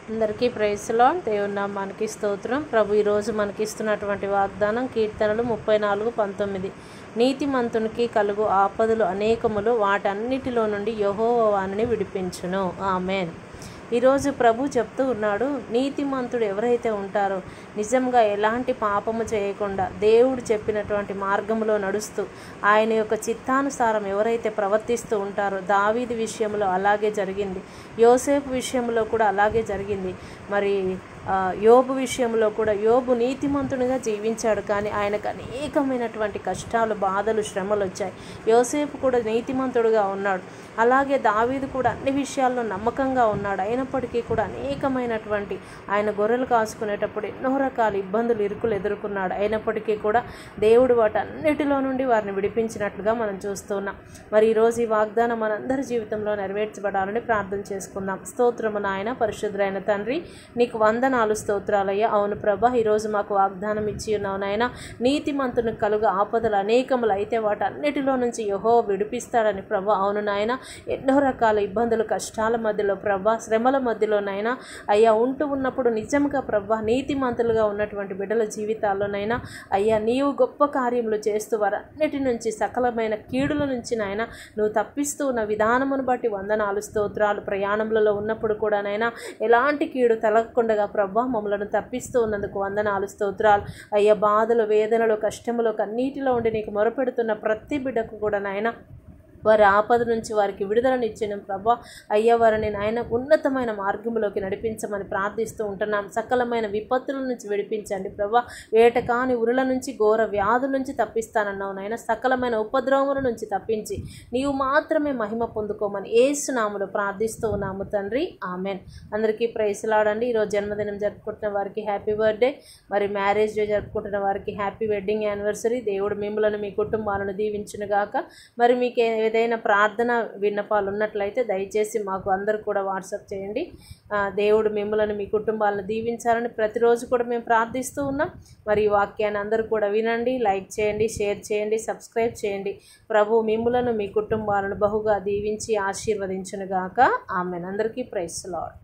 అందరికీ praise lord. దేవుని నామానికి స్తోత్రం. ప్రభు ఈరోజు మనకి ఇస్తున్నటువంటి వాగ్దానం కీర్తనలు 34:19. నీతిమంతునికి కలుగు ఆపదలు అనేకములు, వాటన్నిటిలో నుండి యెహోవా వానిని విడిపించును. ఆమేన్. ఈరోజు ప్రభు చెప్తూ ఉన్నాడు, నీతిమంతుడు ఎవరైతే ఉంటారో, నిజంగా ఎలాంటి పాపము చేయకుండా దేవుడు చెప్పినటువంటి మార్గంలో నడుస్తూ ఆయన యొక్క చిత్తానుసారం ఎవరైతే ప్రవర్తిస్తూ ఉంటారో, దావీదు విషయంలో అలాగే జరిగింది, యోసేపు విషయంలో కూడా అలాగే జరిగింది. మరి యోబు విషయంలో కూడా యోబు నీతిమంతునిగా జీవించాడు, కానీ ఆయనకు అనేకమైనటువంటి కష్టాలు, బాధలు, శ్రమలు వచ్చాయి. యోసేపు కూడా నీతిమంతుడుగా ఉన్నాడు. అలాగే దావీదు కూడా అన్ని విషయాల్లో నమ్మకంగా ఉన్నాడు. అయినప్పటికీ కూడా అనేకమైనటువంటి ఆయన గొర్రెలు కాసుకునేటప్పుడు ఎన్నో రకాల ఇబ్బందులు, ఇరుకులు ఎదుర్కొన్నాడు. అయినప్పటికీ కూడా దేవుడు వాటన్నిటిలో నుండి వారిని విడిపించినట్లుగా మనం చూస్తున్నాం. మరి ఈరోజు ఈ వాగ్దానం మనందరి జీవితంలో నెరవేర్చబడాలని ప్రార్థన చేసుకుందాం. స్తోత్రము నాయన, పరిశుద్ధుడైన తండ్రి, నీకు వందనాలు, స్తోత్రాలయ్యా. అవును ప్రభా, ఈరోజు మాకు వాగ్దానం ఇచ్చి ఉన్నావు నాయన. నీతిమంతునికి కలుగు ఆపదలు అనేకములు, అయితే వాటన్నిటిలో నుంచి యెహోవా విడిపిస్తాడని ప్రభా. అవును నాయన, ఎన్నో రకాల ఇబ్బందులు, కష్టాల మధ్యలో ప్రభా, శ్రమల మధ్యలో నాయన అయ్యా ఉంటూ ఉన్నప్పుడు నిజంగా ప్రభా నీతిమంతులుగా ఉన్నటువంటి బిడ్డల జీవితాల్లోనైనా అయ్యా నీవు గొప్ప కార్యములు చేస్తూ వారన్నిటి నుంచి, సకలమైన కీడుల నుంచి నాయన నువ్వు తప్పిస్తూ ఉన్న విధానమును బట్టి వందనాలు, స్తోత్రాలు. ప్రయాణంలో ఉన్నప్పుడు కూడా నైనా ఎలాంటి కీడు తలగకుండా ప్రభా మమ్మలను తప్పిస్తూ ఉన్నందుకు వందనాలు, స్తోత్రాలు. అయ్యా బాధలు, వేదనలు, కష్టములు, కన్నీటిలో ఉండి నీకు మొరపెడుతున్న ప్రతి బిడ్డకు కూడా నాయన వారి ఆపద నుంచి వారికి విడుదలనిచ్చిన ప్రభా అయ్యా వారిని నాయన ఉన్నతమైన మార్గంలోకి నడిపించమని ప్రార్థిస్తూ ఉంటున్నాం. సకలమైన విపత్తుల నుంచి విడిపించండి ప్రభా. వేటకాని ఉరుల నుంచి, ఘోర వ్యాధుల నుంచి తప్పిస్తానన్నావు నాయన. సకలమైన ఉపద్రవముల నుంచి తప్పించి నీవు మాత్రమే మహిమ పొందుకోమని యేసు నామములో ప్రార్థిస్తూ ఉన్నాము తండ్రి. ఆమెన్. అందరికీ ప్రైజ్ లార్డ్. ఈరోజు జన్మదినం జరుపుకుంటున్న వారికి హ్యాపీ బర్త్డే, మరి మ్యారేజ్ డే జరుపుకుంటున్న వారికి హ్యాపీ వెడ్డింగ్ యానివర్సరీ. దేవుడు మిమ్మలను, మీ కుటుంబాలను దీవించునుగాక. మరి మీకు ఏదైనా ప్రార్థన విన్నపాలు ఉన్నట్లయితే దయచేసి మాకు అందరు కూడా వాట్సాప్ చేయండి. దేవుడు మిమ్మల్ని, మీ కుటుంబాలను దీవించాలని ప్రతిరోజు కూడా మేము ప్రార్థిస్తూ ఉన్నాం. మరి ఈ వాక్యాన్ని అందరూ కూడా వినండి, లైక్ చేయండి, షేర్ చేయండి, సబ్స్క్రైబ్ చేయండి. ప్రభు మిమ్మలను, మీ కుటుంబాలను బహుగా దీవించి ఆశీర్వదించునుగాక. ఆమెన్. అందరికీ ప్రైజ్ లార్డ్.